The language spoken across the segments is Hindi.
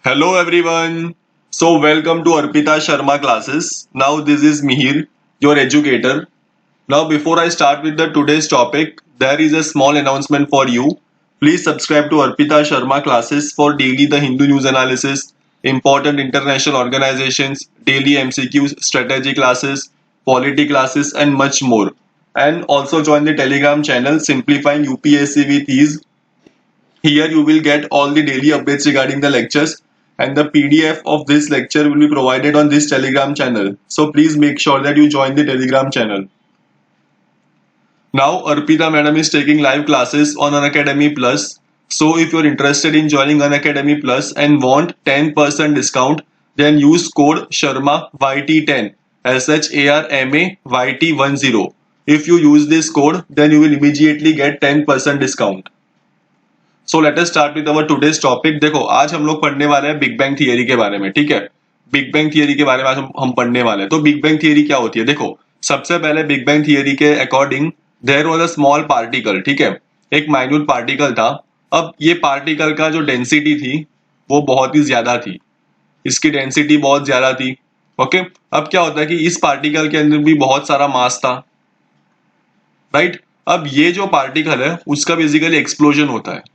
Hello everyone. So welcome to Arpita Sharma classes. Now this is Mihir, your educator. Now before I start with the today's topic, there is a small announcement for you. Please subscribe to Arpita Sharma classes for daily the Hindu news analysis, important international organizations, daily MCQs, strategy classes, polity classes and much more. And also join the Telegram channel Simplifying UPSC with Ease. Here you will get all the daily updates regarding the lectures and the PDF of this lecture will be provided on this Telegram channel. So please make sure that you join the Telegram channel. Now Arpita madam is taking live classes on Unacademy Plus. So if you're interested in joining Unacademy Plus and want 10% discount, then use code Sharma YT10 SHARMA YT10. If you use this code, then you will immediately get 10% discount. So let us start with our today's topic. देखो आज हम लोग पढ़ने वाले हैं बिग बैंग थियरी के बारे में। ठीक है, बिग बैंग थियरी के बारे में आज हम पढ़ने वाले हैं। तो बिग बैंग थियरी क्या होती है? देखो सबसे पहले बिग बैंग थियरी के according there was a small particle. ठीक है, एक माइन्यूट पार्टिकल था। अब ये पार्टिकल का जो डेंसिटी थी वो बहुत ही ज्यादा थी, इसकी डेंसिटी बहुत ज्यादा थी। ओके, अब क्या होता है कि इस पार्टिकल के अंदर भी बहुत सारा मास था, राइट। अब ये जो पार्टिकल है उसका बेसिकली एक्सप्लोजन होता है।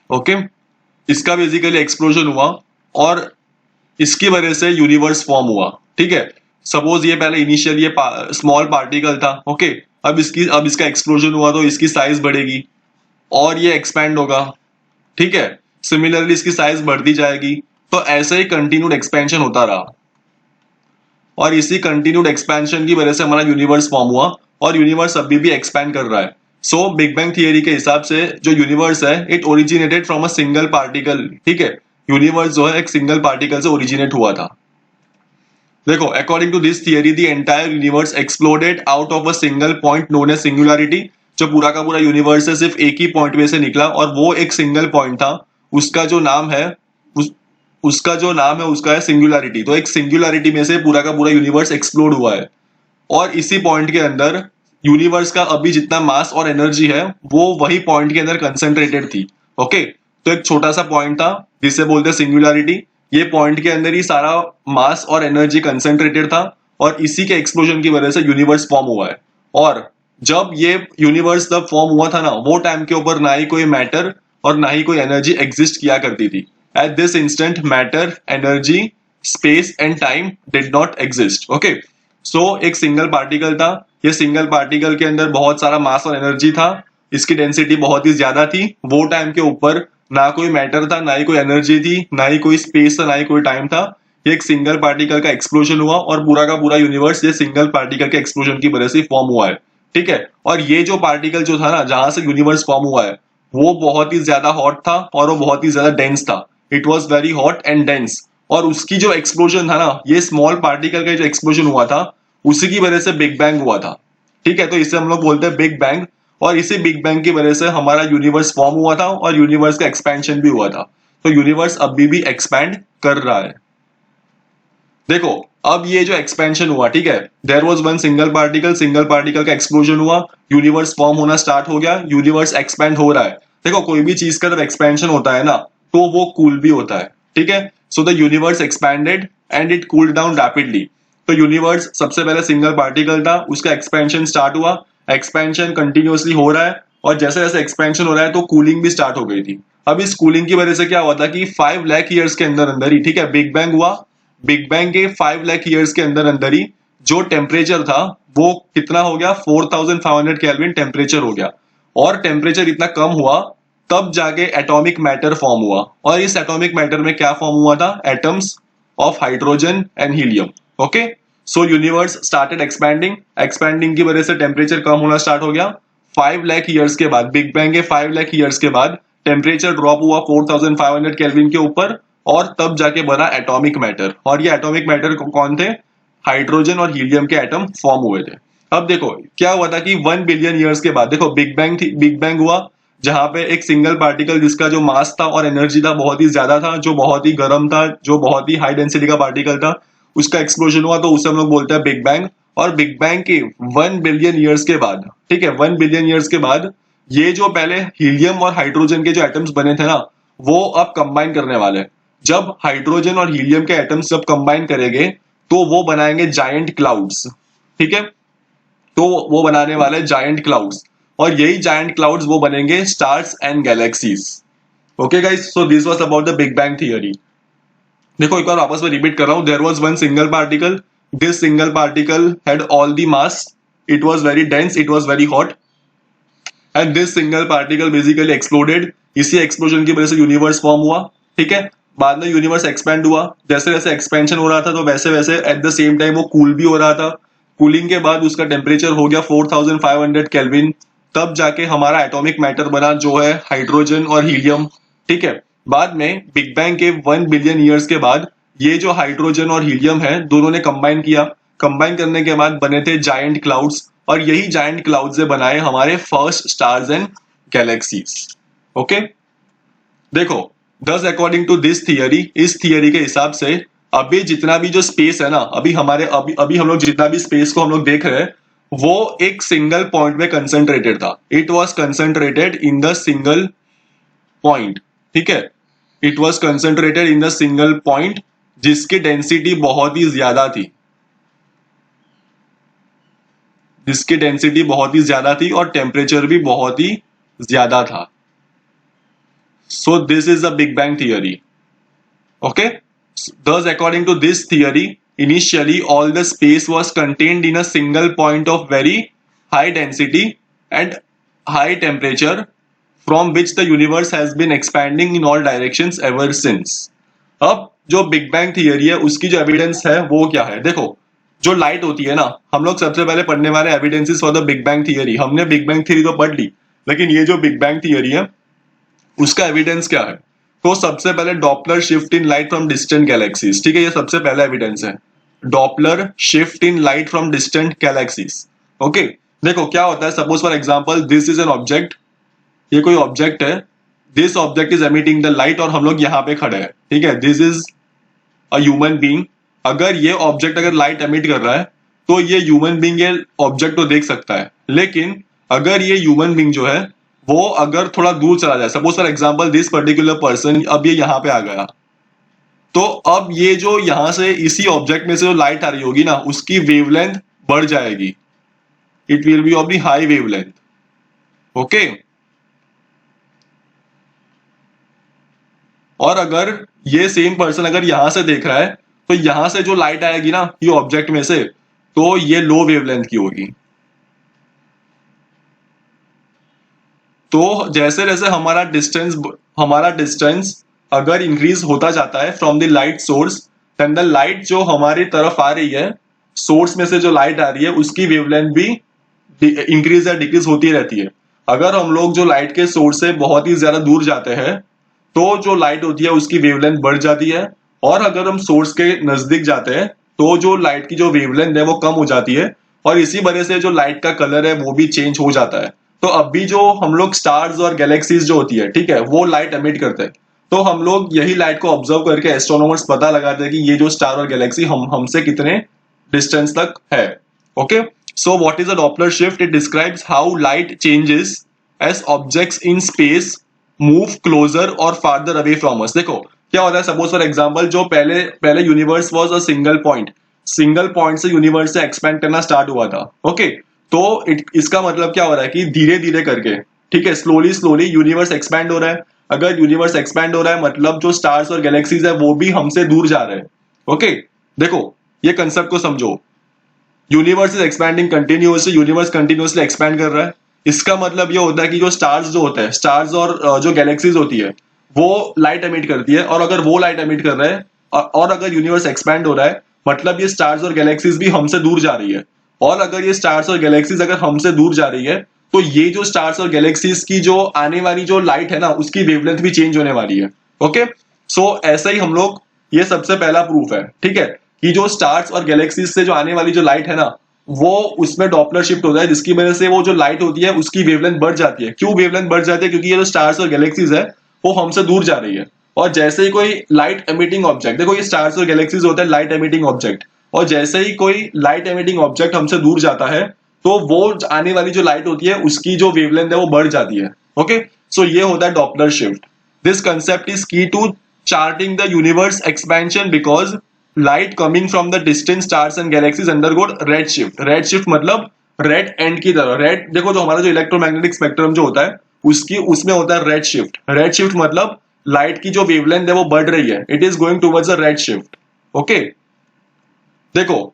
ओके, इसका बेसिकली एक्सप्लोजन हुआ और इसकी वजह से यूनिवर्स फॉर्म हुआ। ठीक है, सपोज ये पहले इनिशियल ये स्मॉल पार्टिकल था। ओके, अब इसका एक्सप्लोजन हुआ तो इसकी साइज बढ़ेगी और ये एक्सपैंड होगा। ठीक है, सिमिलरली इसकी साइज बढ़ती जाएगी। तो ऐसे ही कंटिन्यूड एक्सपेंशन होता रहा और इसी कंटिन्यूड एक्सपेंशन की वजह से हमारा यूनिवर्स फॉर्म हुआ और यूनिवर्स अभी भी एक्सपैंड कर रहा है। सो बिग बैंग थियरी के हिसाब से जो यूनिवर्स है it originated from a single particle. ठीक है, यूनिवर्स जो है एक सिंगल पार्टिकल से ओरिजिनेट हुआ था। देखो according to this theory the entire universe exploded out of a single point known as singularity. जो पूरा का पूरा यूनिवर्स है सिर्फ एक ही पॉइंट में से निकला और वो एक सिंगल पॉइंट था। उसका जो नाम है उसका है सिंगुलैरिटी। तो एक सिंगुलैरिटी में से पूरा का पूरा यूनिवर्स एक्सप्लोड हुआ है और इसी पॉइंट के अंदर यूनिवर्स का अभी जितना मास और एनर्जी है वो वही पॉइंट के अंदर कंसेंट्रेटेड थी। ओके, तो एक छोटा सा पॉइंट था जिसे बोलते हैं सिंगुलैरिटी। ये पॉइंट के अंदर ही सारा मास और एनर्जी कंसेंट्रेटेड था और इसी के एक्सप्लोजन की वजह से यूनिवर्स फॉर्म हुआ है। और जब ये यूनिवर्स जब फॉर्म हुआ था ना, वो टाइम के ऊपर ना ही कोई मैटर और ना ही कोई एनर्जी एग्जिस्ट किया करती थी। At this instant matter, energy, space and time did not exist. Okay, so एक सिंगल पार्टिकल था। ये सिंगल पार्टिकल के अंदर बहुत सारा मास और एनर्जी था, इसकी डेंसिटी बहुत ही ज्यादा थी। वो टाइम के ऊपर ना कोई मैटर था, ना ही कोई एनर्जी थी, ना ही कोई स्पेस था, ना ही कोई टाइम था। ये एक सिंगल पार्टिकल का एक्सप्लोजन हुआ और पूरा का पूरा यूनिवर्स ये सिंगल पार्टिकल के एक्सप्लोजन की वजह से फॉर्म हुआ है। ठीक है, और ये जो पार्टिकल जो था ना जहां से यूनिवर्स फॉर्म हुआ है वो बहुत ही ज्यादा हॉट था और वो बहुत ही ज्यादा डेंस था। It was very hot and dense. और उसकी जो एक्सप्लोजन था ना, ये स्मॉल पार्टिकल का जो एक्सप्लोजन हुआ था उसी की वजह से बिग बैंग हुआ था। ठीक है, तो इसे हम लोग बोलते हैं बिग बैंग और इसी बिग बैंग की वजह से हमारा यूनिवर्स फॉर्म हुआ था और यूनिवर्स का एक्सपेंशन भी हुआ था। तो यूनिवर्स अभी भी एक्सपैंड कर रहा है। देखो अब ये जो एक्सपेंशन हुआ, ठीक है, there was one single particle का एक्सप्लोजन हुआ, यूनिवर्स फॉर्म होना स्टार्ट हो गया, यूनिवर्स एक्सपैंड हो रहा है। देखो कोई भी चीज का जब एक्सपेंशन होता है ना तो वो कूल भी होता है। ठीक है, so the universe expanded and it cooled down rapidly. तो यूनिवर्स सबसे पहले सिंगल पार्टिकल था, उसका एक्सपेंशन स्टार्ट हुआ, एक्सपेंशन कंटिन्यूअसली हो रहा है और जैसे जैसे एक्सपेंशन हो रहा है तो कूलिंग भी स्टार्ट हो गई थी। अब इस कूलिंग की वजह से क्या हुआ था कि 5 लाख ईयर्स के अंदर अंदर ही, ठीक है, बिग बैंग हुआ। बिग बैंग के 5 लाख ईयर्स के अंदर अंदर ही जो टेम्परेचर था वो कितना हो गया, 4500 केल्विन टेम्परेचर हो गया। और टेम्परेचर इतना कम हुआ तब जाके एटॉमिक मैटर फॉर्म हुआ और इस एटॉमिक मैटर में क्या फॉर्म हुआ था, atoms of hydrogen and helium. Okay, so universe started expanding की वजह से टेम्परेचर कम होना स्टार्ट हो गया। 5 लाख ईयर्स के बाद, बिग बैंग के 5 लाख ईयर्स के बाद टेम्परेचर ड्रॉप हुआ 4500 केल्विन के ऊपर और तब जाके बना एटॉमिक मैटर। और ये एटॉमिक मैटर कौन थे, हाइड्रोजन और हीलियम के एटम फॉर्म हुए थे। अब देखो क्या हुआ था कि 1 बिलियन ईयर्स के बाद देखो बिग बैंग हुआ जहां पे एक सिंगल पार्टिकल जिसका जो मास था और एनर्जी था बहुत ही ज्यादा था, जो बहुत ही गर्म था, जो बहुत ही हाई डेंसिटी का पार्टिकल था, उसका एक्सप्लोजन हुआ तो उसे हम लोग बोलते हैं बिग बैंग। और बिग बैंग के 1 बिलियन ईयर्स के बाद, ठीक है, 1 बिलियन ईयर्स के बाद ये जो पहले हीलियम और हाइड्रोजन के जो एटम्स बने थे ना वो अब कंबाइन करने वाले हैं। जब हाइड्रोजन और हीलियम के एटम्स जब कंबाइन करेंगे तो वो बनाएंगे जायंट क्लाउड्स, ठीक है। तो वो बनाने वाले जायंट क्लाउड्स, और यही जायंट क्लाउड्स वो बनेंगे stars and galaxies. Okay guys, so this was about the big bang theory. देखो एक बार वापस में रिपीट कर रहा हूं, there was one single particle, this single particle had all the mass, it was very dense, it was very hot, and this single particle basically exploded. इसी एक्सप्लोजन की वजह से यूनिवर्स फॉर्म हुआ, ठीक है। बाद में यूनिवर्स एक्सपेंड हुआ, जैसे जैसे एक्सपेंशन हो रहा था तो वैसे वैसे एट द सेम टाइम वो कूल भी हो रहा था। कूलिंग के बाद उसका टेम्परेचर हो गया 4500 केल्विन, तब जाके हमारा एटॉमिक मैटर बना जो है हाइड्रोजन और हीलियम, ठीक है। बाद में बिग बैंग के 1 बिलियन ईयर्स के बाद ये जो हाइड्रोजन और हीलियम है दोनों ने कंबाइन किया। कंबाइन करने के बाद बने थे जायंट क्लाउड्स, और यही जायंट क्लाउड से बनाए हमारे first stars and galaxies. Okay, देखो दस अकॉर्डिंग टू दिस थियरी, इस थियरी के हिसाब से अभी जितना भी जो स्पेस है ना, अभी हमारे अभी हम लोग जितना भी स्पेस को हम लोग देख रहे हैं वो एक सिंगल पॉइंट में कंसंट्रेटेड था। It was concentrated in the single point, ठीक है। It was concentrated in the single point जिसकी डेंसिटी बहुत ही ज्यादा थी, जिसकी डेंसिटी बहुत ही ज्यादा थी और टेम्परेचर भी बहुत ही ज्यादा था। सो this is the big bang theory. Okay, thus according to this theory, initially all the space was contained in a single point of very high density and high temperature, from which the universe has been expanding in all directions ever since. अब जो बिग बैंग थियरी है उसकी जो एविडेंस है वो क्या है, देखो जो लाइट होती है ना, हम लोग सबसे पहले पढ़ने वाले evidences for the big bang theory. हमने बिग बैंग थियरी तो पढ़ ली, लेकिन ये जो बिग बैंग थियरी है उसका एविडेंस क्या है। तो सबसे पहले Doppler shift in light from distant galaxies, ठीक है, ये सबसे पहला एविडेंस है, Doppler shift in light from distant galaxies. Okay, देखो क्या होता है, suppose for example this is an object, ये कोई ऑब्जेक्ट है, this object is emitting the light और हम लोग यहाँ पे खड़े हैं, ठीक है, this is a human being. अगर ये ऑब्जेक्ट अगर लाइट एमिट कर रहा है तो ये ह्यूमन बीइंग ये ऑब्जेक्ट को देख सकता है, लेकिन अगर ये ह्यूमन बीइंग जो है वो अगर थोड़ा दूर चला जाए, suppose for example this particular person, अब ये यहाँ पे आ गया, तो अब ये जो यहां से इसी ऑब्जेक्ट में से जो लाइट आ रही होगी ना उसकी वेवलेंथ बढ़ जाएगी, it will be of the high wavelength. Okay, और अगर ये सेम पर्सन अगर यहां से देख रहा है तो यहां से जो लाइट आएगी ना ये ऑब्जेक्ट में से, तो ये लो वेवलेंथ की होगी। तो जैसे जैसे हमारा डिस्टेंस अगर इंक्रीज होता जाता है from the light source, then the light जो हमारी तरफ आ रही है, सोर्स में से जो लाइट आ रही है उसकी वेवलेंथ भी इंक्रीज या डिक्रीज होती रहती है। अगर हम लोग जो लाइट के सोर्स से बहुत ही ज्यादा दूर जाते हैं तो जो लाइट होती है उसकी वेवलेंथ बढ़ जाती है, और अगर हम सोर्स के नजदीक जाते हैं तो जो लाइट की जो वेवलेंथ है वो कम हो जाती है, और इसी वजह से जो लाइट का कलर है वो भी चेंज हो जाता है। तो अभी जो हम लोग स्टार्स और गैलेक्सीज जो होती है, ठीक है, वो लाइट एमिट करते हैं, तो हम लोग यही लाइट को ऑब्जर्व करके एस्ट्रोनॉमर्स पता लगाते हैं कि ये जो स्टार और गैलेक्सी हमसे कितने डिस्टेंस तक है। Okay, so what is a Doppler shift? It describes how light changes as objects in space move closer और फार्दर अवे फ्रॉम अस। देखो क्या होता है, सपोज फॉर एग्जांपल जो पहले पहले universe was a single point से यूनिवर्स से एक्सपेंड करना स्टार्ट हुआ था। ओके, तो इसका मतलब क्या हो रहा है कि धीरे धीरे करके, ठीक है, स्लोली स्लोली यूनिवर्स एक्सपैंड हो रहा है। अगर यूनिवर्स एक्सपैंड हो रहा है मतलब जो स्टार्स और गैलेक्सीज है वो भी हमसे दूर जा रहे हैं। ओके, देखो ये कंसेप्ट को समझो, universe is expanding continuously, universe continuously expand कर रहा है। इसका मतलब ये होता है कि जो स्टार्स जो होते हैं, स्टार्स और जो गैलेक्सीज होती है वो लाइट एमिट करती है, और अगर वो लाइट एमिट कर रहा है और अगर यूनिवर्स एक्सपैंड हो रहा है मतलब ये स्टार्स और गैलेक्सीज भी हमसे दूर जा रही है, और अगर ये स्टार्स और गैलेक्सीज अगर हमसे दूर जा रही है तो ये जो स्टार्स और गैलेक्सीज की जो आने वाली जो लाइट है ना उसकी वेवलेंथ भी चेंज होने वाली है। ओके, सो ऐसा ही हम लोग, ये सबसे पहला प्रूफ है, ठीक है, कि जो स्टार्स और गैलेक्सीज से जो आने वाली जो लाइट है ना वो उसमें डॉपलर शिफ्ट होता है, जिसकी वजह से वो जो लाइट होती है उसकी वेवलेंथ बढ़ जाती है। क्यों वेवलेंथ बढ़ जाती है? क्योंकि ये जो स्टार्स और गैलेक्सीज है वो हमसे दूर जा रही है, और जैसे ही कोई लाइट एमिटिंग ऑब्जेक्ट, देखो ये स्टार्स और गैलेक्सीज होते हैं लाइट एमिटिंग ऑब्जेक्ट, और जैसे ही कोई लाइट एमिटिंग ऑब्जेक्ट हमसे दूर जाता है तो वो आने वाली जो लाइट होती है उसकी जो वेवलेंथ है वो बढ़ जाती है। ओके, सो ये होता है Doppler shift. This concept is key to charting the universe expansion because light coming from the distant stars and galaxies undergo redshift. redshift मतलब रेड एंड की तरह. रेड देखो, जो हमारा जो इलेक्ट्रोमैग्नेटिक स्पेक्ट्रम जो होता है उसकी उसमें होता है रेड शिफ्ट. रेड शिफ्ट मतलब लाइट की जो वेवलेंथ है वो बढ़ रही है. It is going towards a red shift. Okay, देखो,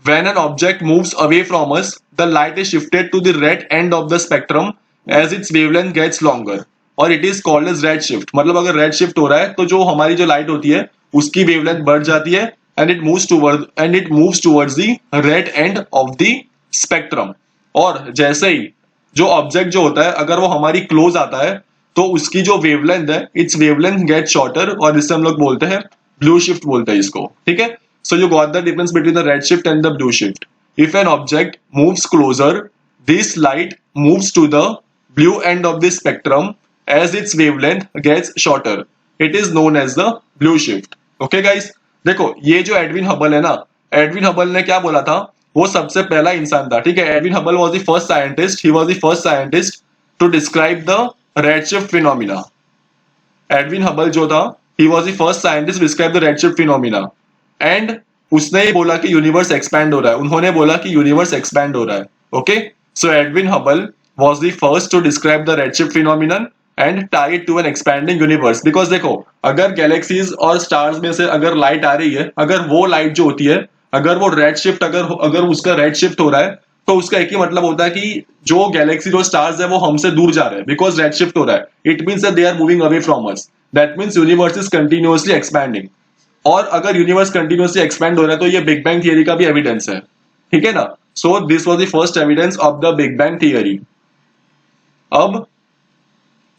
when an object moves away from us, the light is shifted to the red end of the spectrum as its wavelength gets longer, और it is called as red shift. मतलब अगर red shift हो रहा है तो जो हमारी जो लाइट होती है उसकी वेवलेंथ बढ़ जाती है and it moves towards the red end of the spectrum. और जैसे ही जो ऑब्जेक्ट जो होता है अगर वो हमारी क्लोज आता है तो उसकी जो वेवलेंथ है, इट्स वेवलेंथ गेट शॉर्टर, और इससे हम लोग बोलते हैं ब्लू शिफ्ट बोलते हैं इसको. ठीक है, so you got the difference between the red shift and the blue shift. If an object moves closer, this light moves to the blue end of the spectrum as its wavelength gets shorter. It is known as the blue shift. Okay guys, देखो ये जो एडविन हबल है ना, एडविन हबल ने क्या बोला था, वो सबसे पहला इंसान था. ठीक है, Edwin Hubble was the first scientist. He was the first scientist to describe the redshift phenomena. Edwin Hubble जो था, he was the first scientist to describe the redshift phenomena. And उसने ही बोला कि यूनिवर्स एक्सपैंड हो रहा है. उन्होंने बोला कि यूनिवर्स एक्सपैंड हो रहा है. Okay, so Edwin Hubble was the first to describe the redshift phenomenon and tie it to an expanding universe. Because देखो, अगर गैलेक्सीज और स्टार्स में से अगर लाइट आ रही है, अगर वो लाइट जो होती है अगर वो रेड शिफ्ट अगर उसका रेड शिफ्ट हो रहा है तो उसका एक ही मतलब होता है कि जो गैलेक्सी जो स्टार्स है वो हमसे दूर जा रहे हैं बिकॉज रेड शिफ्ट हो रहा है. It means that they are moving away from us. That means universe is continuously expanding. और अगर यूनिवर्स कंटिन्यूअसली एक्सपैंड हो रहा है तो ये बिग बैंग थियरी का भी एविडेंस है. ठीक है ना. सो this was the first evidence of the big bang theory. अब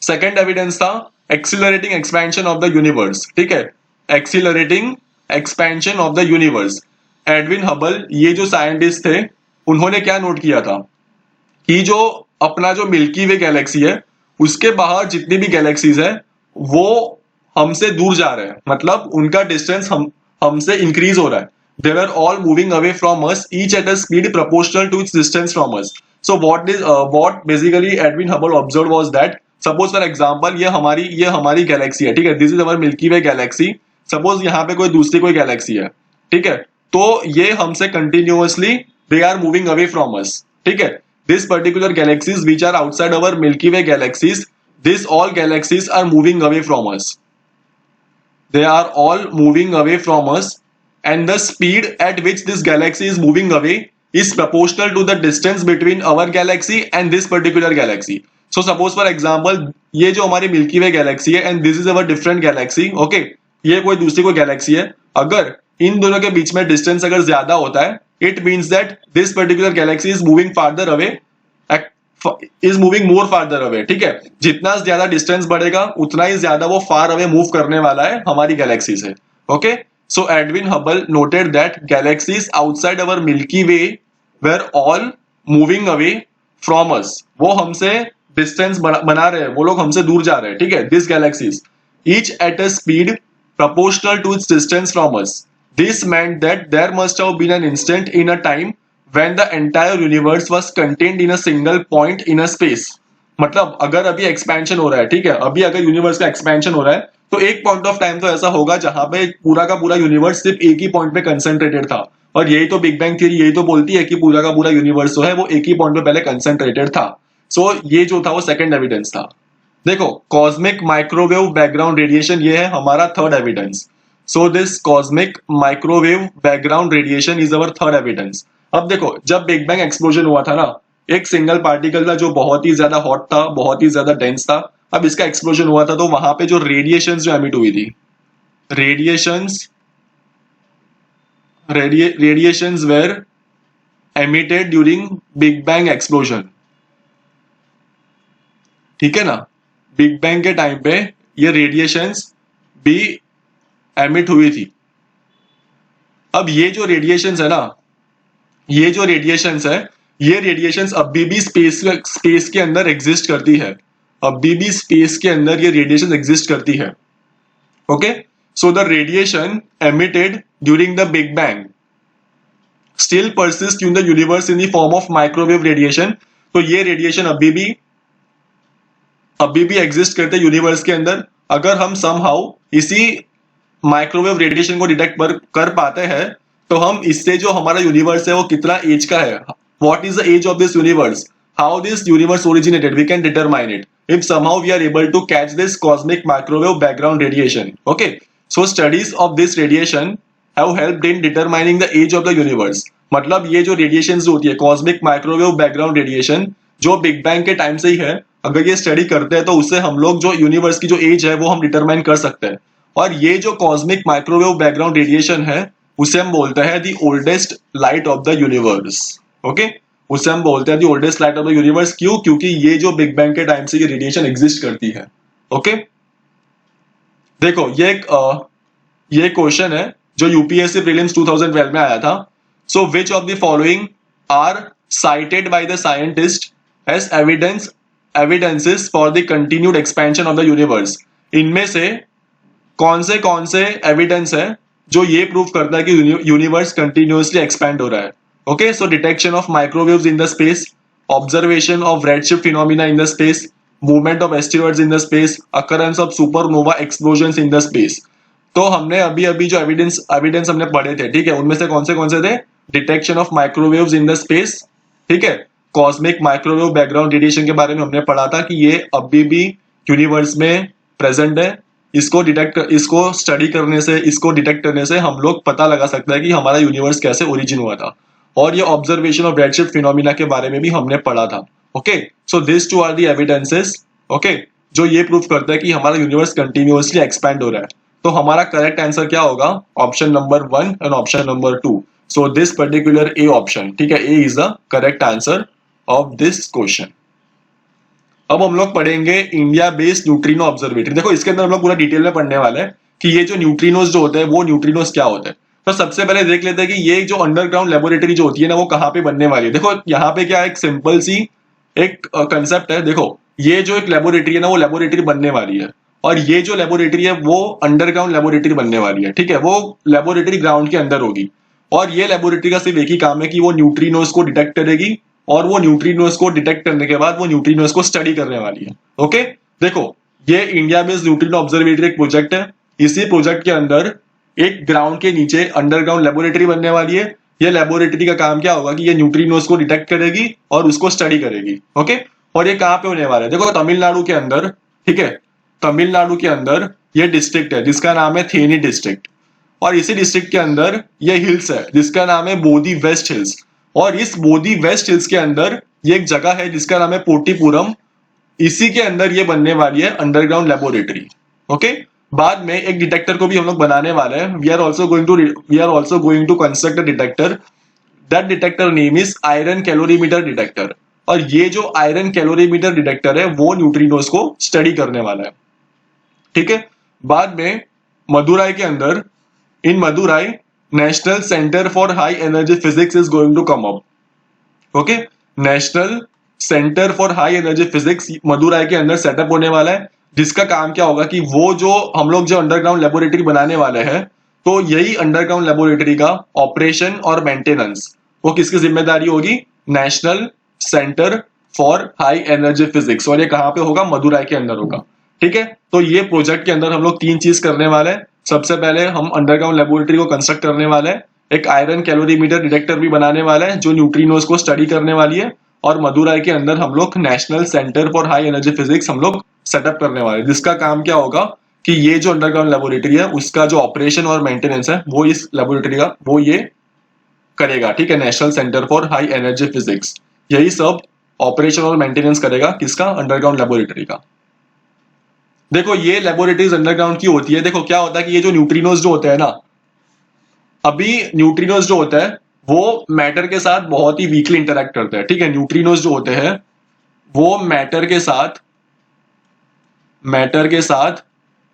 सेकंड एविडेंस था accelerating expansion of the universe. ठीक है, accelerating expansion of the universe. Edwin Hubble ये जो साइंटिस्ट थे उन्होंने क्या नोट किया था कि जो अपना जो मिल्की वे गैलेक्सी है उसके बाहर जितनी भी गैलेक्सीज है वो हमसे दूर जा रहे हैं. मतलब उनका डिस्टेंस हमसे इंक्रीज हो रहा है. They are all moving away from us each at a speed proportional to its distance from us. So what basically Edwin Hubble observe was that, suppose for example ये हमारी गैलेक्सी है. ठीक है, this is our Milky Way galaxy. Suppose यहाँ पे कोई दूसरी कोई गैलेक्सी है. ठीक है, तो ये हमसे continuously they are moving away from us. ठीक है, this particular galaxies which are outside our Milky Way galaxies, this all galaxies are moving away from us. They are all moving away from us, and the speed at which this galaxy is moving away is proportional to the distance between our galaxy and this particular galaxy. So suppose for example ये जो हमारी मिल्की वे गैलेक्सी है and this is our different galaxy. Okay, ये कोई दूसरी कोई गैलेक्सी है. अगर इन दोनों के बीच में डिस्टेंस अगर ज्यादा होता है, it means that this particular galaxy is moving farther away, is moving more farther away. ठीक है, जितना ज्यादा डिस्टेंस बढ़ेगा उतना ही ज्यादा वो फार अवे मूव करने वाला है हमारी गैलेक्सी से. Okay, so Edwin Hubble noted that galaxies outside our Milky Way were all moving away from us. वो हमसे डिस्टेंस बना रहे हैं, वो लोग हमसे दूर जा रहे हैं. ठीक है, this galaxies each at a speed proportional to its distance from us. This meant that there must have been an instant in a time when the entire universe was contained in a single point in a space. मतलब अगर अभी एक्सपेंशन हो रहा है, ठीक है, अभी अगर यूनिवर्स का एक्सपेंशन हो रहा है तो एक पॉइंट ऑफ टाइम तो ऐसा होगा जहां पे पूरा का पूरा यूनिवर्स सिर्फ एक ही पॉइंट पे कंसेंट्रेटेड था. और यही तो बिग बैंग थ्योरी यही तो बोलती है कि पूरा का पूरा यूनिवर्स जो है वो एक ही पॉइंट पे पहले कंसेंट्रेटेड था. सो ये जो था वो सेकंड एविडेंस था. देखो, कॉस्मिक माइक्रोवेव बैकग्राउंड रेडिएशन ये है हमारा third evidence. So this cosmic microwave background radiation is our third evidence. अब देखो, जब बिग बैंग एक्सप्लोजन हुआ था ना, एक सिंगल पार्टिकल था जो बहुत ही ज्यादा हॉट था, बहुत ही ज्यादा डेंस था. अब इसका एक्सप्लोजन हुआ था तो वहां पे जो रेडिएशंस जो एमिट हुई थी, radiations were emitted during big bang explosion. ठीक है ना, बिग बैंग के टाइम पे ये रेडिएशंस भी एमिट हुई थी. अब ये जो रेडिएशंस है ना, ये जो रेडिएशंस है, ये रेडिएशंस अभी भी स्पेस के अंदर एग्जिस्ट करती है. अभी भी स्पेस के अंदर ये रेडिएशन एग्जिस्ट करती है. Okay, so the radiation emitted during the big bang still persist in the universe in the form of microwave radiation. तो ये रेडिएशन अभी भी एग्जिस्ट करते हैं यूनिवर्स के अंदर अगर हम समहाउ इसी माइक्रोवेव रेडिएशन को डिटेक्ट कर पाते हैं, तो हम इससे जो हमारा यूनिवर्स है वो कितना एज का है, what is the age of this universe, how this universe originated, we can determine it if somehow we are able to catch this cosmic microwave background radiation. Okay, so studies of this radiation have helped in determining the age of the universe. मतलब ये जो रेडिएशन होती है कॉस्मिक माइक्रोवेव बैकग्राउंड रेडिएशन, जो बिग बैंग के टाइम से ही है, अगर ये स्टडी करते हैं तो उससे हम लोग जो यूनिवर्स की जो एज है वो हम डिटरमाइन कर सकते हैं। और ये जो कॉस्मिक माइक्रोवेव बैकग्राउंड रेडिएशन है उसे हम बोलते हैं the oldest light of the universe. Okay, उसे हम बोलते हैं the oldest light of the universe. क्यों? क्योंकि ये जो बिग बैंग के टाइम से ये रेडिएशन एग्जिस्ट करती है। ओके, देखो ये क्वेश्चन है जो यूपीएससी प्रीलिम्स 2012 में आया था। So which of the following are cited by the scientist as evidences for the continued expansion of the universe. इनमें से कौन से एविडेंस है जो ये प्रूव करता है कि यूनिवर्स कंटिन्यूअसली एक्सपैंड हो रहा है। Okay, so detection of microwaves in the space, observation of redshift phenomena in the space, movement of asteroids in the space, occurrence of supernova explosions in the space. तो हमने अभी अभी जो एविडेंस हमने पढ़े थे, ठीक है, उनमें से कौन से थे? Detection of microwaves in the space, ठीक है, कॉस्मिक माइक्रोवेव बैकग्राउंड रेडिएशन के बारे में हमने पढ़ा था कि ये अभी भी यूनिवर्स में प्रेजेंट है। इसको स्टडी करने से, इसको डिटेक्ट करने से हम लोग पता लगा सकते हैं कि हमारा यूनिवर्स कैसे ओरिजिन हुआ था। और ये ऑब्जर्वेशन ऑफ रेडशिफ्ट फिनोमिना के बारे में भी हमने पढ़ा था। Okay, so this two are the evidences, okay, जो ये प्रूफ करता है कि हमारा यूनिवर्स कंटिन्यूअसली एक्सपैंड हो रहा है। तो हमारा करेक्ट आंसर क्या होगा? Option number 1 and option number 2। So this particular A option, ठीक है, A is the correct answer of this question. अब हम लोग पढ़ेंगे इंडिया बेस्ड न्यूट्रिनो ऑब्जर्वेटरी। देखो इसके अंदर हम लोग पूरा डिटेल में पढ़ने वाले हैं कि ये जो न्यूट्रिनोज जो होते हैं वो न्यूट्रिनोज क्या होते हैं। तो सबसे पहले देख लेते हैं कि ये जो अंडरग्राउंड लेबोरेटरी जो होती है ना वो कहाँ पे बनने वाली है। देखो यहाँ पे क्या एक सिंपल सी एक कंसेप्ट है। देखो ये जो एक लेबोरेटरी है ना वो लेबोरेटरी बनने वाली है, और ये जो लेबोरेटरी है वो अंडरग्राउंड लेबोरेटरी बनने वाली है। ठीक है, वो लेबोरेटरी ग्राउंड के अंदर होगी, और ये लेबोरेटरी का सिर्फ एक ही काम है कि वो न्यूट्रिनोज को डिटेक्ट करेगी, और वो न्यूट्रिनोज को डिटेक्ट करने के बाद वो न्यूट्रिनोज को स्टडी करने वाली है। ओके, देखो ये इंडिया बेस्ड न्यूट्रिनो ऑब्जर्वेटरी एक प्रोजेक्ट है। इसी प्रोजेक्ट के अंदर एक ग्राउंड के नीचे अंडरग्राउंड लेबोरेटरी बनने वाली है। ये लेबोरेटरी का काम क्या होगा कि ये न्यूट्रिनोज को डिटेक्ट करेगी और उसको स्टडी करेगी। ओके, और ये कहाँ पे होने वाला है? देखो तमिलनाडु के अंदर, ठीक है, तमिलनाडु के अंदर ये डिस्ट्रिक्ट है जिसका नाम है थेनी डिस्ट्रिक्ट, और इसी डिस्ट्रिक्ट के अंदर ये हिल्स है जिसका नाम है बोधी वेस्ट हिल्स, और इस बोधी वेस्ट हिल्स के अंदर ये एक जगह है जिसका नाम है पोटीपुरम। इसी के अंदर ये बनने वाली है अंडरग्राउंड लेबोरेटरी। ओके, बाद में एक डिटेक्टर को भी हम लोग बनाने वाले हैं। We are also going to construct a detector. That detector name is iron calorimeter detector, और ये जो आयरन कैलोरीमीटर डिटेक्टर है वो न्यूट्रिनोज को स्टडी करने वाला है। ठीक है, बाद में मदुराई के अंदर, in Madurai national centre for high energy physics is going to come up. Okay, national centre for high energy physics Madurai के अंदर सेटअप होने वाला है, जिसका काम क्या होगा कि वो जो हम लोग जो अंडरग्राउंड लेबोरेटरी बनाने वाले हैं, तो यही अंडरग्राउंड लेबोरेटरी का ऑपरेशन और मेंटेनेंस वो किसकी जिम्मेदारी होगी? National centre for high energy physics, और ये कहाँ पे होगा? मदुराई के अंदर होगा। ठीक है, तो ये प्रोजेक्ट के अंदर हम लोग 3 चीज करने वाले हैं। सबसे पहले हम अंडरग्राउंड लेबोरेटरी को कंस्ट्रक्ट करने वाले हैं, एक आयरन कैलोरीमीटर डिटेक्टर भी बनाने वाला है जो न्यूट्रिनोज को स्टडी करने वाली है, और मदुराई के अंदर हम लोग national centre for high energy physics हम लोग सेटअप करने वाले हैं, जिसका काम क्या होगा कि ये जो अंडरग्राउंड लेबोरेटरी है उसका जो ऑपरेशन और मेंटेनेंस है वो इस लेबोरेटरी का वो ये करेगा। ठीक है, national centre for high energy physics यही सब ऑपरेशन और मेंटेनेंस करेगा, किसका? अंडरग्राउंड लेबोरेटरी का। देखो ये लेबोरेटरीज अंडरग्राउंड की होती है। देखो क्या होता है कि ये जो न्यूट्रिनोज जो होते हैं ना, अभी न्यूट्रिनोज जो होता है वो मैटर के साथ बहुत ही वीकली इंटरेक्ट करते हैं। ठीक है, न्यूट्रिनोज जो होते हैं वो मैटर के साथ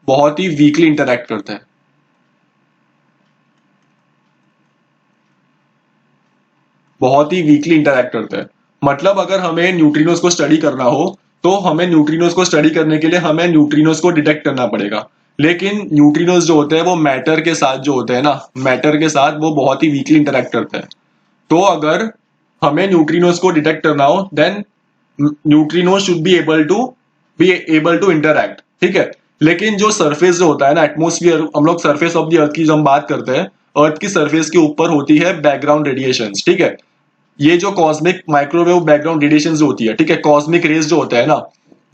बहुत ही वीकली इंटरेक्ट करते हैं। बहुत ही वीकली इंटरेक्ट करते हैं। मतलब अगर हमें न्यूट्रिनोज को स्टडी करना हो तो हमें न्यूट्रिनोज को स्टडी करने के लिए हमें न्यूट्रिनोज को डिटेक्ट करना पड़ेगा, लेकिन न्यूट्रिनोज जो होते हैं वो मैटर के साथ जो होते हैं ना, मैटर के साथ वो बहुत ही वीकली इंटरेक्ट करते हैं। तो अगर हमें न्यूट्रिनोज को डिटेक्ट करना हो then neutrinos should be able to interact. ठीक है, लेकिन जो सरफेस जो होता है ना, एटमोस्फियर, हम लोग सरफेस ऑफ द अर्थ की जब हम बात करते हैं, अर्थ की सरफेस के ऊपर होती है बैकग्राउंड रेडिएशन, ठीक है। ये जो कॉस्मिक माइक्रोवेव बैकग्राउंड रेडिएशन जो होती है, ठीक है, कॉस्मिक रेज जो होता है ना,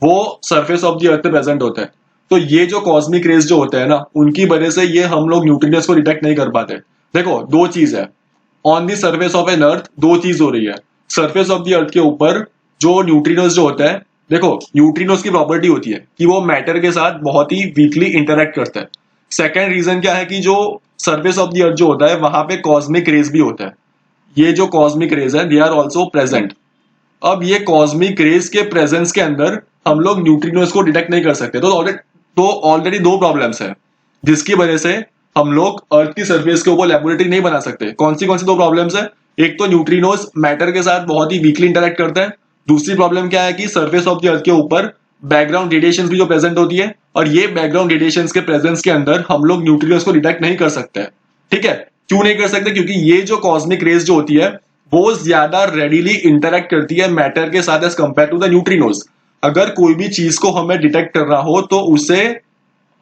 वो सरफेस ऑफ द अर्थ पे प्रेजेंट होता है। तो ये जो कॉस्मिक रेज जो होते हैं ना, उनकी वजह से ये हम लोग न्यूट्रिनोस को डिटेक्ट नहीं कर पाते। देखो दो चीज है, on the surface of an earth दो चीज हो रही है। सरफेस ऑफ द अर्थ के ऊपर जो न्यूट्रिनोस जो होता है, देखो न्यूट्रिनोस की प्रॉपर्टी होती है कि वो मैटर के साथ बहुत ही वीकली इंटरेक्ट करता है। सेकेंड रीजन क्या है कि जो सरफेस ऑफ द अर्थ जो होता है वहां पे कॉस्मिक रेज भी होता है। ये जो कॉस्मिक रेज है, दे आर ऑल्सो प्रेजेंट। अब ये कॉस्मिक रेज के प्रेजेंस के अंदर हम लोग न्यूट्रिनोस को डिटेक्ट नहीं कर सकते। तो ऑलरेडी दो प्रॉब्लम्स है जिसकी वजह से हम लोग अर्थ की सरफेस के ऊपर लेबोरेटरी नहीं बना सकते। कौन सी दो प्रॉब्लम्स है? एक तो न्यूट्रिनोस मैटर के साथ बहुत ही वीकली इंटरेक्ट करता है। दूसरी प्रॉब्लम क्या है कि सरफेस ऑफ द अर्थ के ऊपर बैकग्राउंड रेडिएशन भी जो प्रेजेंट होती है, और ये बैकग्राउंड रेडिएशन के प्रेजेंस के अंदर हम लोग न्यूट्रिनोस को डिटेक्ट नहीं कर सकते। ठीक है, क्यों नहीं कर सकते? क्योंकि ये जो कॉस्मिक रेज जो होती है वो ज्यादा रेडिली इंटरेक्ट करती है मैटर के साथ as compare to the neutrinos. अगर कोई भी चीज को हमें डिटेक्ट करना हो तो उसे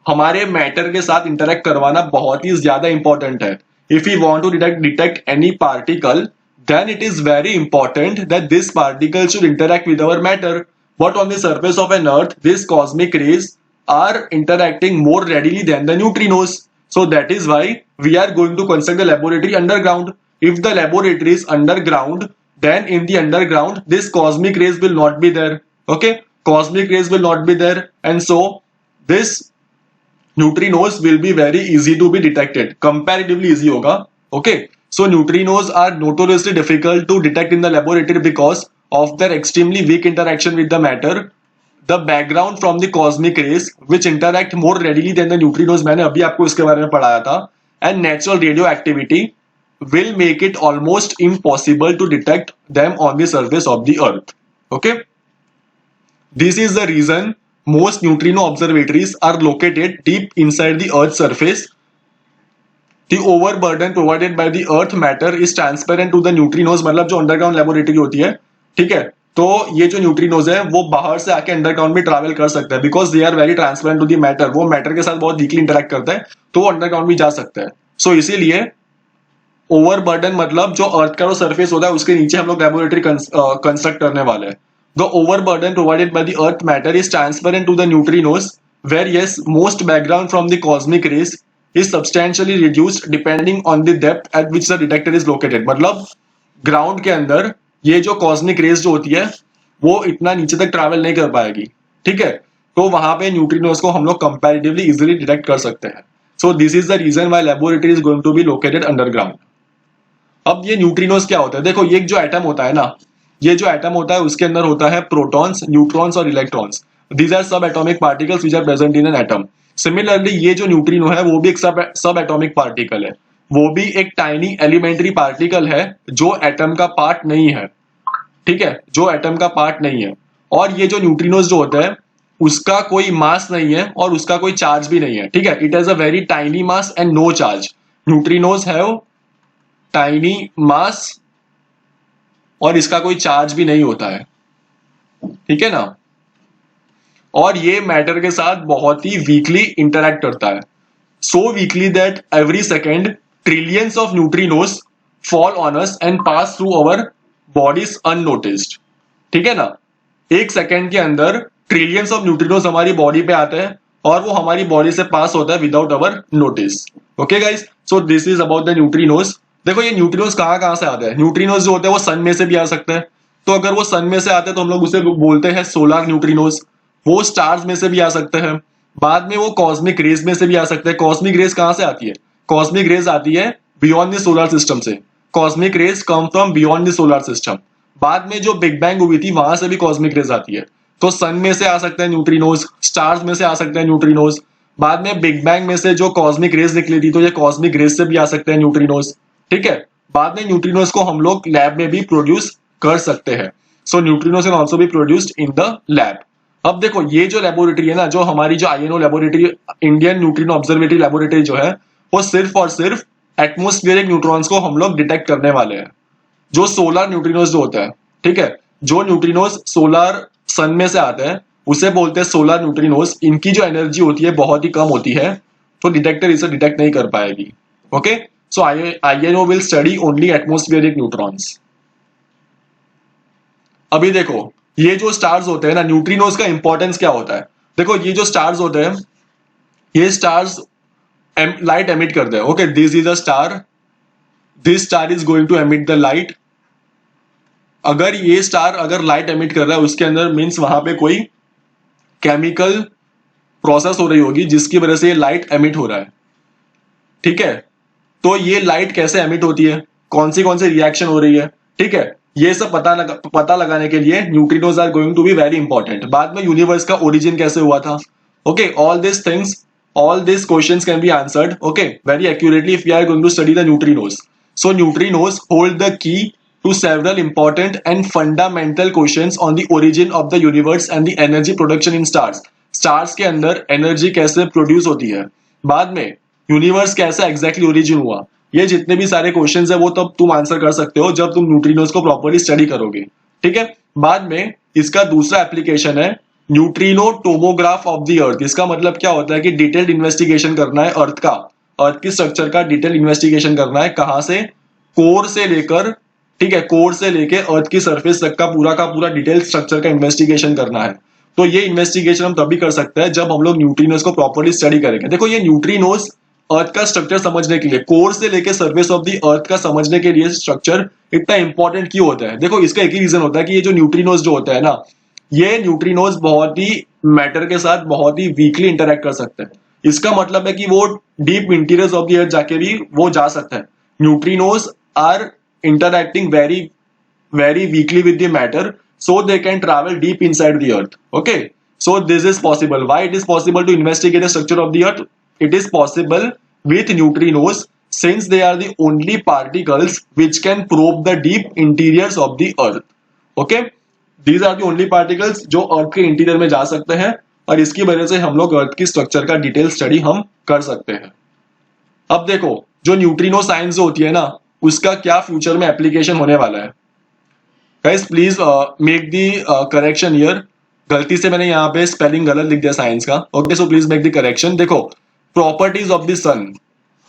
हमारे मैटर के साथ इंटरेक्ट करवाना बहुत ही ज्यादा इंपॉर्टेंट है। If you want to detect any particle, then it is very important that this particle should interact with our matter. But on the surface of an earth, these cosmic rays are interacting more readily than the neutrinos. So that is why we are going to construct the laboratory underground. If the laboratory is underground, then in the underground, this cosmic rays will not be there. Okay, cosmic rays will not be there, and so this neutrinos will be very easy to be detected. Comparatively easy होगा. Okay. So neutrinos are notoriously difficult to detect in the laboratory because of their extremely weak interaction with the matter. The background from the cosmic rays which interact more readily than the neutrinos, मैंने अभी आपको इसके बारे में पढ़ाया था, and natural radioactivity will make it almost impossible to detect them on the surface of the earth. Okay? This is the reason most neutrino observatories are located deep inside the earth's surface. The overburden provided by the earth matter is transparent to the neutrinos, मतलब जो अंडरग्राउंड लेबोरेटरी होती है, ठीक है, तो ये जो न्यूट्रिनोज है वो बाहर से आके अंडरग्राउंड में ट्रैवल कर सकता है because they are very transparent to the matter. वो मैटर के साथ बहुत वीकली इंटरेक्ट करता है तो वो अंडरग्राउंड भी जा सकता है। सो इसीलिए ओवरबर्डन मतलब जो अर्थ का जो सरफेस होता है उसके नीचे हम लोग लेबोरेटरी कंस्ट्रक्ट करने वाले हैं। The overburden provided by the earth matter is transparent to the neutrinos whereas most background from the cosmic rays is substantially reduced depending on the depth at which the detector is located। मतलब ग्राउंड के अंदर ये जो कॉस्मिक रेज जो होती है वो इतना नीचे तक ट्रैवल नहीं कर पाएगी, ठीक है, तो वहां पे न्यूट्रिनोस को हम लोग कंपैरेटिवली इजीली डिटेक्ट कर सकते हैं। So this is the reason why laboratory is going to be located underground. अब ये न्यूट्रिनोस क्या होता है? देखो ये जो एटम होता है ना, ये जो एटम होता है उसके अंदर होता है प्रोटॉन्स, न्यूट्रॉन्स और इलेक्ट्रॉन्स। दीज आर सब atomic particles which are present in an atom. Similarly ये जो न्यूट्रिनो है वो भी एक सब एटॉमिक पार्टिकल है, वो भी एक टाइनी एलिमेंट्री पार्टिकल है जो एटम का पार्ट नहीं है, ठीक है, जो एटम का पार्ट नहीं है। और ये जो न्यूट्रिनोस जो होता है उसका कोई मास नहीं है और उसका कोई चार्ज भी नहीं है, ठीक है, it has a very tiny mass and no charge. Neutrinos have tiny mass और इसका कोई चार्ज भी नहीं होता है, ठीक है ना, और ये मैटर के साथ बहुत ही वीकली इंटरेक्ट करता है। सो weekly that every second trillions of neutrinos fall on us and pass through our bodies unnoticed, ठीक है ना, एक सेकेंड के अंदर ट्रिलियंस ऑफ न्यूट्रिनोस हमारी बॉडी पे आते हैं और वो हमारी बॉडी से पास होता है without our notice. Okay guys, so this is about the neutrinos. देखो ये न्यूट्रिनोस कहाँ से आते हैं? न्यूट्रिनोस जो होते हैं वो सन में से भी आ सकते हैं, तो अगर वो सन में से आते हैं तो हम लोग उसे बोलते हैं सोलर न्यूट्रिनोस। वो स्टार्स में से भी आ सकते हैं, बाद में वो कॉस्मिक रेज में से भी आ सकते हैं। कॉस्मिक रेज कहां से आती है? कॉस्मिक रेज आती है बियॉन्ड द सोलर सिस्टम से। Cosmic rays come from beyond the solar system. बाद में जो बिग बैंग हुई थी वहां से भी कॉस्मिक रेज आती है। तो सन में से आ सकते हैं न्यूट्रिनोज, स्टार्स में से आ सकते हैं न्यूट्रिनोज, बाद में बिग बैंग में से जो कॉस्मिक रेज निकली थी तो ये कॉस्मिक रेज से भी आ सकते हैं न्यूट्रिनोज, ठीक है। बाद में न्यूट्रिनोज को हम लोग लैब में भी प्रोड्यूस कर सकते हैं। So neutrinos can also be produced in the lab. अब देखो ये जो लेबोरेटरी है ना, जो हमारी जो आईएनओ laboratory, Indian neutrino observatory laboratory जो है, वो सिर्फ और सिर्फ एटमोस्फेरिक न्यूट्रॉन्स को हम लोग डिटेक्ट करने वाले हैं। जो सोलर न्यूट्रिनोज जो होता है, ठीक है, जो न्यूट्रिनोज सोलर सन में से आते हैं उसे बोलते हैं सोलर न्यूट्रिनोज। इनकी जो एनर्जी होती है बहुत ही कम होती है, तो डिटेक्टर इसे डिटेक्ट नहीं कर पाएगी। Okay, so आईएनओ will study only atmospheric neutrons. अभी देखो ये जो स्टार्स होते हैं ना, न्यूट्रिनोज का इंपॉर्टेंस क्या होता है। देखो ये जो स्टार्स होते हैं, ये स्टार्स लाइट एमिट करते हैं। Okay, this is a star, this star is going to emit the light. अगर ये स्टार अगर लाइट एमिट कर रहा है, उसके अंदर मीन्स वहां पे कोई केमिकल प्रोसेस हो रही होगी जिसकी वजह से ये लाइट एमिट हो रहा है। ठीक है, तो ये लाइट कैसे एमिट होती है, कौन सी रिएक्शन हो रही है, ठीक है, ये सब पता लगाने के लिए neutrinos are going to be very important. बाद में यूनिवर्स का ओरिजिन कैसे हुआ था, okay, all this things, all these questions can be answered, okay, very accurately if we are going to study the neutrinos. So neutrinos hold the key to several important and fundamental questions on the origin of the universe and the energy production in stars. Stars के अंदर एनर्जी कैसे प्रोड्यूस होती है, बाद में यूनिवर्स कैसे एग्जैक्टली ओरिजिन हुआ, ये जितने भी सारे क्वेश्चंस है वो तब तुम आंसर कर सकते हो जब तुम न्यूट्रिनोज को प्रॉपर्ली स्टडी करोगे। ठीक है, बाद में इसका दूसरा एप्लीकेशन है न्यूट्रिनो टोमोग्राफ ऑफ द अर्थ। इसका मतलब क्या होता है कि डिटेल्ड इन्वेस्टिगेशन करना है अर्थ का, अर्थ की स्ट्रक्चर का डिटेल इन्वेस्टिगेशन करना है, कहां से, कोर से लेकर, ठीक है, कोर से लेकर अर्थ की सरफेस तक का पूरा डिटेल स्ट्रक्चर का इन्वेस्टिगेशन करना है। तो ये इन्वेस्टिगेशन हम तभी कर सकते हैं जब हम लोग न्यूट्रिनोज को प्रॉपर्ली स्टडी करेंगे। देखो ये न्यूट्रिनोज अर्थ का स्ट्रक्चर समझने के लिए, कोर से लेकर सरफेस ऑफ द अर्थ का समझने के लिए स्ट्रक्चर इतना इंपॉर्टेंट क्यों होता है। देखो इसका एक ही रीजन होता है कि ये जो न्यूट्रिनोज जो होता है ना, ये न्यूट्रिनोज बहुत ही मैटर के साथ बहुत ही वीकली इंटरेक्ट कर सकते हैं। इसका मतलब है कि वो deep interiors of the earth जाके भी वो जा सकता है। Neutrinos are interacting very very weakly with the matter, so they can travel deep inside the earth. Okay, so this is possible. Why it is possible to investigate the structure of the earth? It is possible with neutrinos since they are the only particles which can probe the deep interiors of the earth. Okay, these are the only particles जो अर्थ के इंटीरियर में जा सकते हैं, और इसकी वजह से हम लोग अर्थ की स्ट्रक्चर का डिटेल स्टडी हम कर सकते हैं। अब देखो जो न्यूट्रिनो साइंस होती है ना, उसका क्या फ्यूचर में एप्लीकेशन होने वाला है। Guys please make the correction here, गलती से मैंने यहाँ पे स्पेलिंग गलत लिख दिया साइंस का। Okay, so please make the correction. देखो प्रॉपर्टीज ऑफ द सन,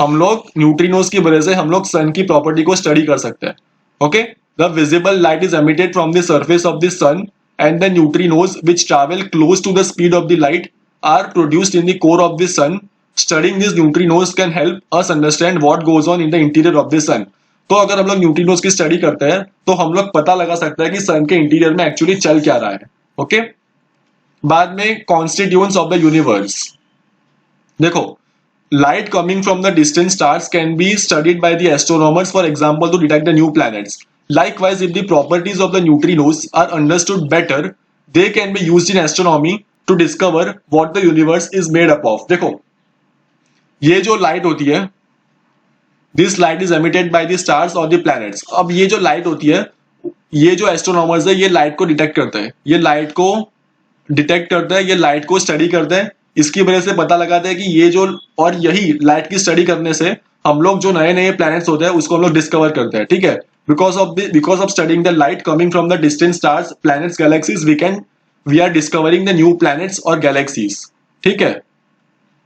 हम लोग न्यूट्रिनोज की वजह से हम लोग सन की प्रॉपर्टी को स्टडी कर सकते हैं। Okay, the visible light is emitted from the surface of the sun and the neutrinos which travel close to the speed of the light are produced in the core of the sun. Studying this neutrinos can help us understand what goes on in the interior of the sun. तो अगर हम लोग न्यूट्रिनोज की स्टडी करते हैं तो हम लोग पता लगा सकते हैं कि सन के इंटीरियर में एक्चुअली चल क्या रहा है। ओके, बाद में कॉन्स्टिट्यूएंट्स ऑफ द यूनिवर्स। देखो light coming from the distant stars can be studied by the astronomers for example to detect the new planets. Likewise, if the properties of the neutrinos are understood better, they can be used in astronomy to discover what the universe is made up of. देखो ये जो लाइट होती है, this light is emitted by the stars और द प्लैनेट्स। अब ये जो लाइट होती है, ये जो एस्ट्रोनॉमर्स है ये लाइट को डिटेक्ट करते हैं, ये लाइट को डिटेक्ट करते हैं, ये लाइट को स्टडी करते हैं, इसकी वजह से पता लगाते हैं कि ये जो, और यही लाइट की स्टडी करने से हम लोग जो नए नए प्लैनेट्स होते हैं उसको हम लोग डिस्कवर करते हैं। ठीक है, because of studying the light coming from the distant stars, planets, galaxies, we are discovering the new planets और galaxies। ठीक है,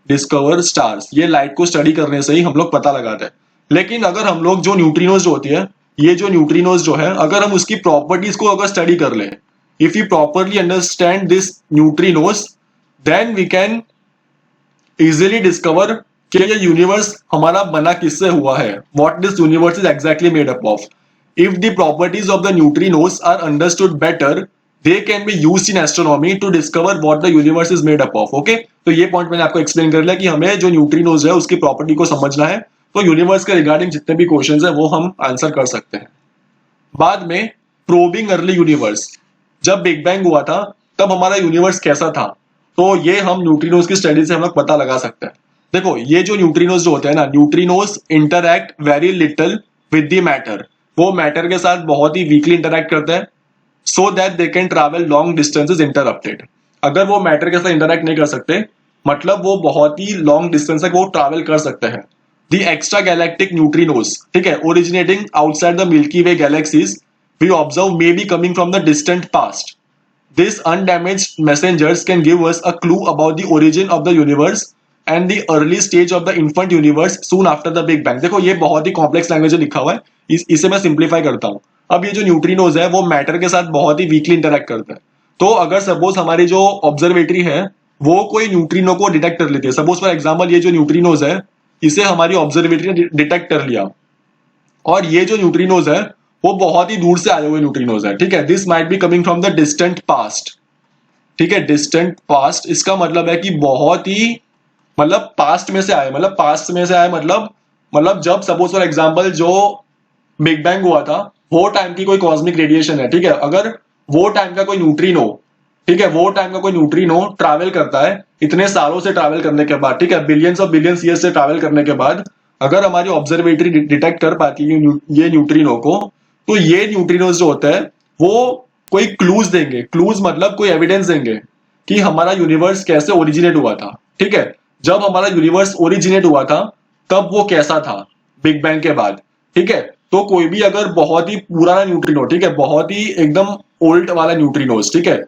डिस्कवर स्टार्स, ये लाइट को स्टडी करने से ही हम लोग पता लगाते हैं। लेकिन अगर हम लोग जो न्यूट्रिनोज जो होती है, ये जो न्यूट्रिनोज जो है, अगर हम उसकी प्रॉपर्टीज को अगर स्टडी कर लें, if you properly understand this neutrinos, then we can easily discover कि ये यूनिवर्स हमारा बना किससे हुआ है, what this universe is exactly made up of. If the properties of the neutrinos are understood better, they can be used in astronomy to discover what the universe is made up of. Okay, तो ये पॉइंट मैंने आपको एक्सप्लेन कर लिया कि हमें जो न्यूट्रिनोज है उसकी प्रॉपर्टी को समझना है, तो यूनिवर्स के रिगार्डिंग जितने भी क्वेश्चंस है वो हम आंसर कर सकते हैं। बाद में प्रोबिंग अर्ली यूनिवर्स, जब बिग बैंग हुआ था तब हमारा यूनिवर्स कैसा था, तो ये हम न्यूट्रिनोज की स्टडी से हम लोग पता लगा सकते हैं। देखो ये जो न्यूट्रिनोज जो होते हैं ना, neutrinos interact very little with the matter, वो मैटर के साथ बहुत ही वीकली इंटरैक्ट करते हैं, so that they can travel long distances interrupted. अगर वो मैटर के साथ इंटरैक्ट नहीं कर सकते, मतलब वो बहुत ही लॉन्ग डिस्टेंस तक वो ट्रैवल कर सकते हैं। द एक्स्ट्रा गैलेक्टिक न्यूट्रिनोज, ठीक है, originating outside the Milky Way galaxies we observe may be coming from the distant past. These undamaged messengers can give us a clue about the origin of the universe and the early stage of the infant universe soon after the Big Bang. देखो ये बहुत ही कॉम्प्लेक्स लैंग्वेज में लिखा हुआ है, इसे मैं सिंप्लीफाई करता हूँ. अब ये जो न्यूट्रिनोज है वो मैटर के साथ बहुत ही वीकली इंटरेक्ट करता है. तो अगर सपोज हमारी जो ऑब्जर्वेटरी है वो कोई न्यूट्रिनो को डिटेक्ट कर लेती है, सपोज फॉर एग्जाम्पल ये जो न्यूट्रिनोज है इसे हमारी ऑब्जर्वेटरी ने डिटेक्ट कर लिया, और ये जो न्यूट्रिनोज है वो बहुत ही दूर से आए हुए न्यूट्रिनोज है. ठीक है, this might be coming from the distant past. ठीक है, डिस्टेंट पास्ट इसका मतलब है कि बहुत ही मतलब पास्ट में से आए, मतलब पास्ट में से आए मतलब जब सपोज फॉर एग्जांपल जो बिग बैंग हुआ था वो टाइम की कोई कॉस्मिक रेडिएशन है. ठीक है, अगर वो टाइम का कोई न्यूट्रिनो, ठीक है, वो टाइम का कोई न्यूट्रिनो ट्रैवल करता है इतने सालों से ट्रैवल करने के बाद, ठीक है, बिलियंस ऑफ बिलियंस ईयर्स से ट्रैवल करने के बाद अगर हमारी ऑब्जर्वेटरी डिटेक्ट कर पाती है ये न्यूट्रिनो को, तो ये न्यूट्रिनोज जो होता है वो कोई क्लूज देंगे. क्लूज मतलब कोई एविडेंस देंगे कि हमारा यूनिवर्स कैसे ओरिजिनेट हुआ था. ठीक है, जब हमारा यूनिवर्स ओरिजिनेट हुआ था तब वो कैसा था बिग बैंग के बाद. ठीक है, तो कोई भी अगर बहुत ही पुराना न्यूट्रिनो, ठीक है, बहुत ही एकदम ओल्ड वाला न्यूट्रिनोज, ठीक है,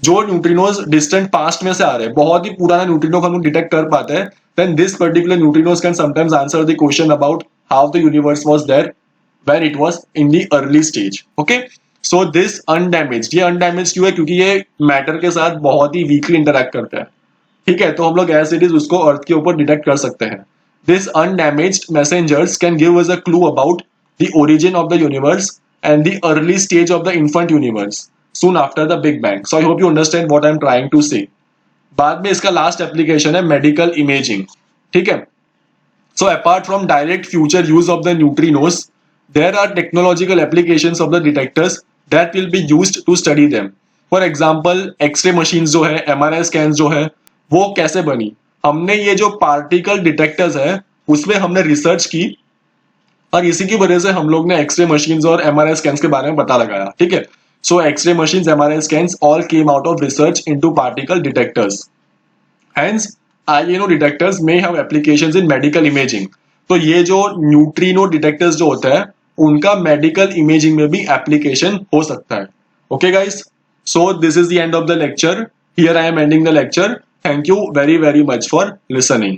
जो न्यूट्रिनोज डिस्टेंट पास्ट में से आ रहे हैं, बहुत ही पुराना न्यूट्रिनो को हम डिटेक्ट कर पाते हैं, then this particular neutrinos can sometimes answer the question about how the universe was there when it was in the early stage. Okay, so this undamaged, ये undamaged क्यों है? क्योंकि ये मैटर के साथ बहुत ही वीकली इंटरेक्ट करता है. ठीक है, तो हम लोग एज इट इज उसको अर्थ के ऊपर डिटेक्ट कर सकते हैं. This undamaged messengers can give us a clue about the origin of the universe and the early stage of the infant universe soon after the Big Bang. So I hope you understand what I am trying to say. बाद में इसका लास्ट एप्लीकेशन है मेडिकल इमेजिंग. ठीक है, so apart from direct future use of the neutrinos there are technological applications of the detectors that will be used to study them. For example X ray machines जो है, एमआरआई स्कैन्स जो है, वो कैसे बनी? हमने ये जो पार्टिकल डिटेक्टर्स है उसमें हमने रिसर्च की और इसी की वजह से हम लोग ने एक्सरे मशीन्स और एमआरआई स्कैन्स के बारे में पता लगाया. ठीक है, so X-ray machines, MRI scans all came out of research into particle detectors. Hence, INO detectors may have applications in medical imaging. तो ये जो न्यूट्रिनो डिटेक्टर्स जो होता है उनका मेडिकल इमेजिंग में भी एप्लीकेशन हो सकता है. Okay guys, so this is the end of the lecture. Here I am ending the lecture. Thank you very very much for listening.